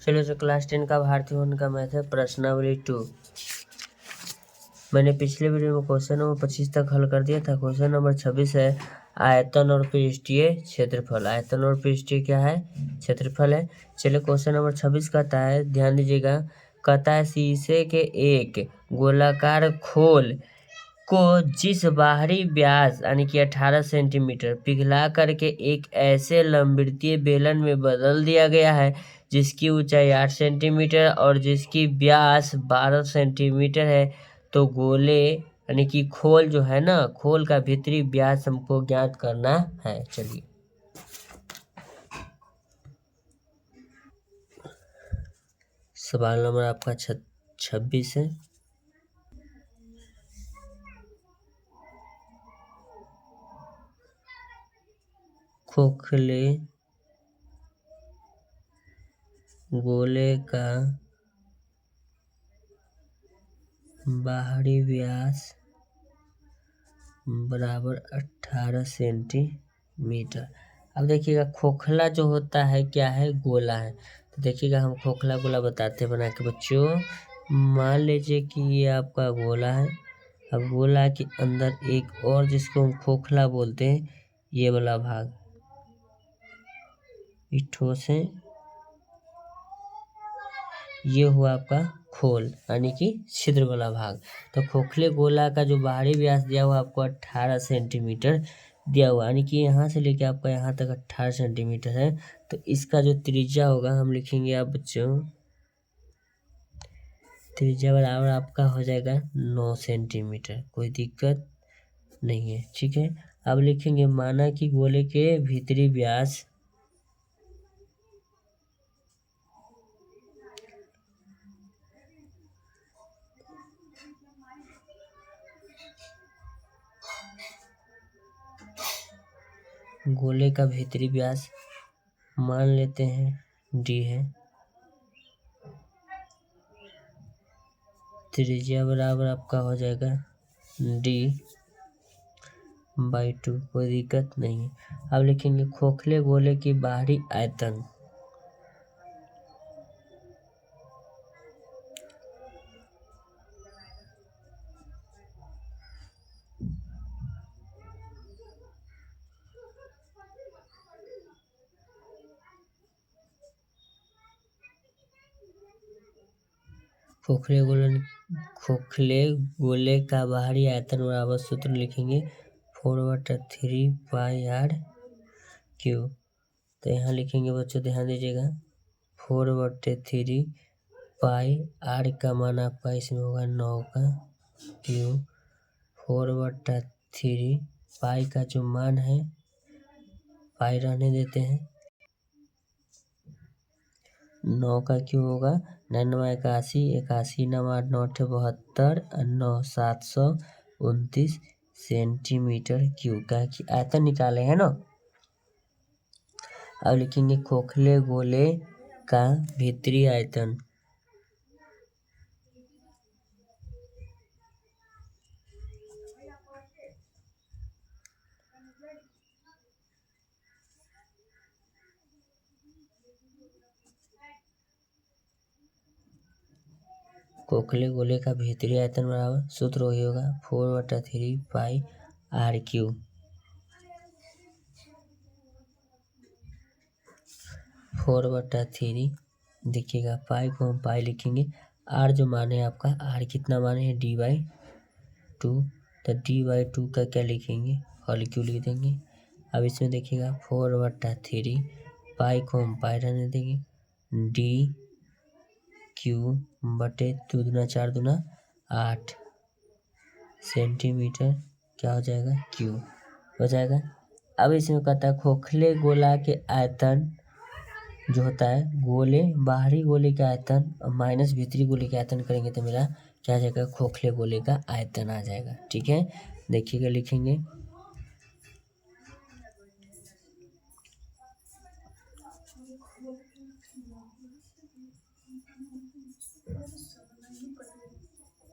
चलो so class 10 का भारतीय होने का मैथ है प्रश्नावली 2। मैंने पिछले वीडियो में क्वेश्चन नंबर 25 तक हल कर दिया था। क्वेश्चन नंबर 26 है आयतन और पृष्ठीय क्षेत्रफल। आयतन और पृष्ठीय क्या है? क्षेत्रफल है। चलिए क्वेश्चन नंबर 26 कहता है, ध्यान दीजिएगा, कहता है शीशे के एक गोलाकार खोल को जिस बाहरी व्यास यानी कि 18 सेंटीमीटर पिघला करके एक ऐसे लंबवृत्तीय बेलन में बदल दिया गया है जिसकी ऊंचाई 8 सेंटीमीटर और जिसकी व्यास 12 सेंटीमीटर है, तो गोले यानी कि खोल जो है ना, खोल का भीतरी व्यास हमको ज्ञात करना है। चलिए सवाल नंबर आपका 26 है। खोखले गोले का बाहरी व्यास बराबर 18 सेंटीमीटर। अब देखिएगा खोखला जो होता है क्या है? गोला है। तो देखिएगा हम खोखला गोला बताते हैं बना के बच्चों। मान लीजिए कि ये आपका गोला है। अब गोला के अंदर एक और जिसको हम खोखला बोलते हैं, ये वाला भाग ठोस है, ये हुआ आपका खोल यानी कि छिद्र वाला भाग। तो खोखले गोला का जो बाहरी व्यास दिया हुआ आपको 18 सेंटीमीटर दिया हुआ, यानी कि यहाँ से लेके आपका यहाँ तक 18 सेंटीमीटर है। तो इसका जो त्रिज्या होगा हम लिखेंगे आप बच्चों, त्रिज्या बराबर आपका हो जाएगा 9 सेंटीमीटर। कोई दिक्कत नहीं है, ठीक है। अब लिखेंगे माना कि गोले के भीतरी व्यास गोले का भीतरी व्यास मान लेते हैं d है, त्रिज्या बराबर आपका हो जाएगा d/2। कोई दिक्कत नहीं है। अब लिखेंगे खोखले गोले की बाहरी आयतन, खोखले गोले का बाहरी आयतन बराबर सूत्र लिखेंगे 4/3 तो यहाँ लिखेंगे बच्चों, ध्यान दीजिएगा 4/3 का मान आपका इसमें होगा 9 का क्यूब। 4/3 का जो मान है, पाई रहने देते हैं, 9 का क्यों होगा 9×81, 81×9=72 और 9 729 सेंटीमीटर क्यूब का कि आयतन निकाले है ना। अब लिखेंगे खोखले गोले का भीतरी आयतन, खोखले गोले का भीतरी आयतन बराबर सूत्र वही होगा 4/3 4/3 देखिएगा, पाई को हम पाई लिखेंगे, आर जो मान है आपका, आर कितना मान है d/2, तो d/2 का क्या लिखेंगे, होल क्यू लिख देंगे। अब इसमें देखिएगा 4/3 पाई को हम पाई रहने देंगे, d/2 सेंटीमीटर क्या हो जाएगा, क्यूब हो जाएगा। अब इसमें कहता है खोखले गोला के आयतन जो होता है, गोले बाहरी गोले का आयतन माइनस भीतरी गोले का आयतन करेंगे तो मेरा क्या आ जाएगा, खोखले गोले का आयतन आ जाएगा। ठीक है, देखिएगा लिखेंगे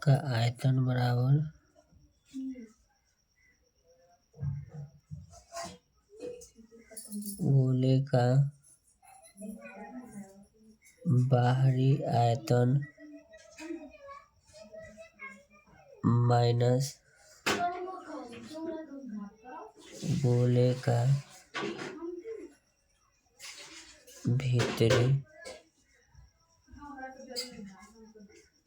का आयतन बराबर गोले का बाहरी आयतन माइनस गोले का भीतरी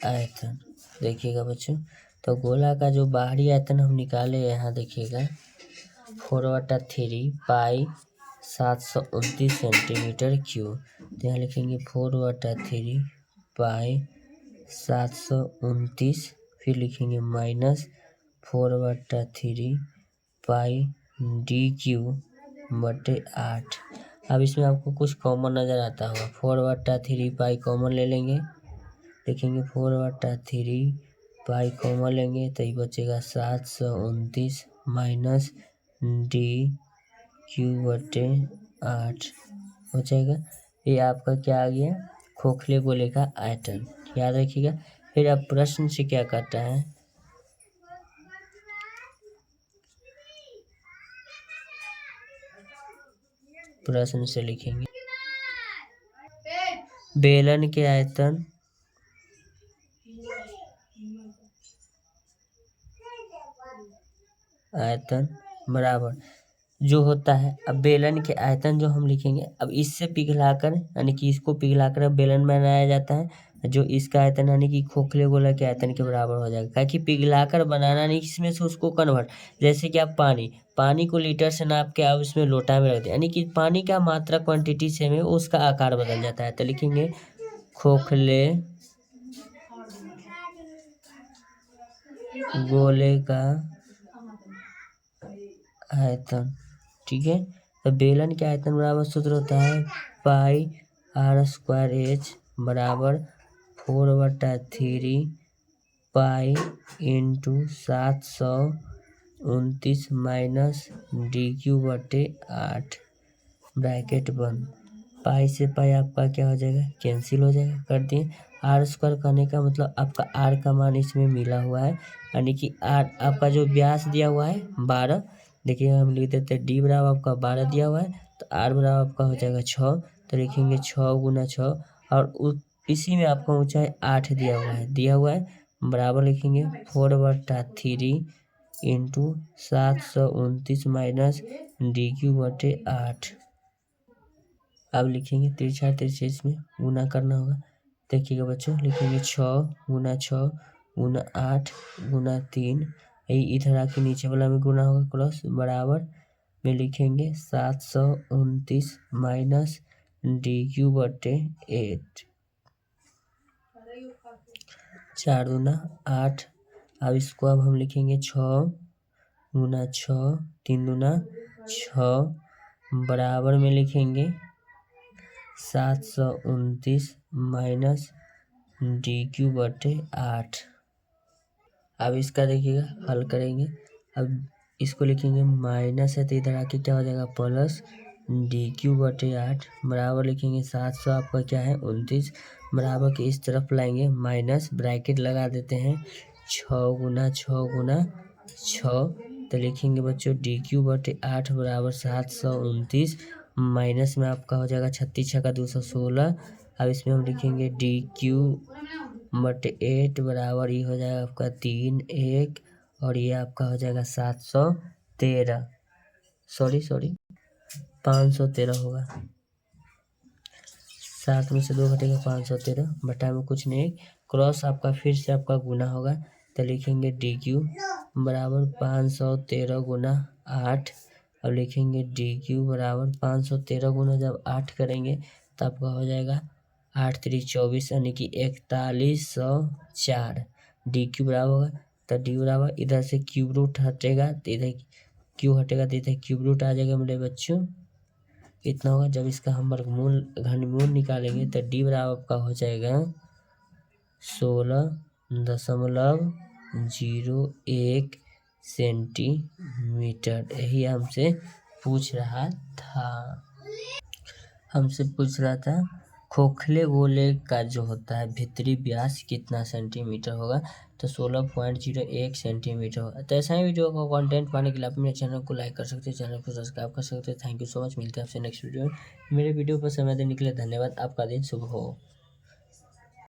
आयतन। देखिएगा बच्चों, तो गोला का जो बाहरी आयतन हम निकाले यहाँ देखिएगा 4/3 पाई 729 सेंटीमीटर क्यूब। तो यहाँ लिखेंगे 4/3 पाई 729, फिर लिखेंगे माइनस 4/3 पाई d3/8। अब इसमें आपको कुछ कॉमन नज़र आता होगा, 4/3 पाई कॉमन ले लेंगे, लिखेंगे 4/3 पाई कॉमन लेंगे तो ये बचेगा 729 माइनस d3/8 हो जाएगा। ये आपका क्या आ गया, खोखले गोले का आयतन, याद रखिएगा। फिर अब प्रश्न से क्या करता है, प्रश्न से लिखेंगे बेलन के आयतन बराबर जो होता है, अब बेलन के आयतन जो हम लिखेंगे, अब इससे पिघलाकर यानी कि इसको पिघलाकर अब बेलन बनाया जाता है, जो इसका आयतन यानी कि खोखले गोला के आयतन के बराबर हो जाएगा। क्या कि पिघलाकर बनाना नहीं, इसमें से उसको कन्वर्ट, जैसे कि आप पानी को लीटर से नाप के आप उसमें लोटा में रख दें, यानी कि पानी का मात्रा क्वांटिटी सेम है, उसका आकार बदल जाता है। तो लिखेंगे खोखले गोले का आयतन, ठीक है। तो बेलन के आयतन बराबर सूत्र होता है पाई r² बराबर 4/3 pi into 729 minus d3/8 bracket बंद। पाई से पाई आपका क्या हो जाएगा, कैंसिल हो जाएगा, कर दिए। r² करने का मतलब आपका r का मान इसमें मिला हुआ है, यानी कि r आपका जो व्यास दिया हुआ है 12, देखिए हम लिख देते हैं d बराबर आपका 12 दिया हुआ है, तो r बराबर आपका हो जाएगा 6, तो लिखेंगे 6 × 6, और इसी में आपका ऊंचाई 8 दिया हुआ है बराबर लिखेंगे 4/3 इंटू 729 माइनस d3/8। अब लिखेंगे तिरछा तिरछे इसमें गुना करना होगा। देखिएगा बच्चों, लिखेंगे 6 × 6 × 8 × 3, यही इधर आके नीचे वाला में गुना होगा क्रॉस, बराबर में लिखेंगे 729 माइनस d3/8, 4 दूना 8। अब इसको अब हम लिखेंगे 6 × 6, 3 दूना 6, बराबर में लिखेंगे 729 माइनस d3/8। अब इसका देखिएगा हल करेंगे, अब इसको लिखेंगे माइनस है तो इधर आके क्या हो जाएगा प्लस d3/8 बराबर लिखेंगे 700 आपका क्या है 29, बराबर के इस तरफ लाएंगे माइनस, ब्रैकेट लगा देते हैं 6 × 6 × 6, तो लिखेंगे बच्चों d3/8 बराबर 729, माइनस में आपका हो जाएगा 36 × 216। अब इसमें हम लिखेंगे d3/8 बराबर ये हो जाएगा आपका 3 1, और ये आपका हो जाएगा 713, सॉरी 513 होगा, 7 में से 2 घटेगा 513, बटा में कुछ नहीं, क्रॉस आपका फिर से आपका गुना होगा, तो लिखेंगे d3 बराबर 513 × 8। अब लिखेंगे d3 बराबर 513 गुना जब 8 करेंगे तो आपका हो जाएगा 8 × 3 = 24, यानी कि 4104। d3 बराबर होगा, तो d बराबर इधर से क्यूब रूट हटेगा तो इधर क्यू हटेगा तो इधर क्यूब रूट आ जाएगा मेरे बच्चों, इतना होगा। जब इसका हम घनमूल निकालेंगे तो d बराबर आपका हो जाएगा 16.01 सेंटीमीटर। यही हमसे पूछ रहा था खोखले गोले का जो होता है भीतरी व्यास कितना सेंटीमीटर होगा, तो 16.01 सेंटीमीटर होगा। तो ऐसा ही वीडियो का कंटेंट पाने के लिए आप मेरे चैनल को लाइक कर सकते हैं, चैनल को सब्सक्राइब कर सकते हैं। थैंक यू सो मच, मिलते हैं आपसे नेक्स्ट वीडियो में। मेरे वीडियो पर समय देने के लिए धन्यवाद। आपका दिन शुभ हो।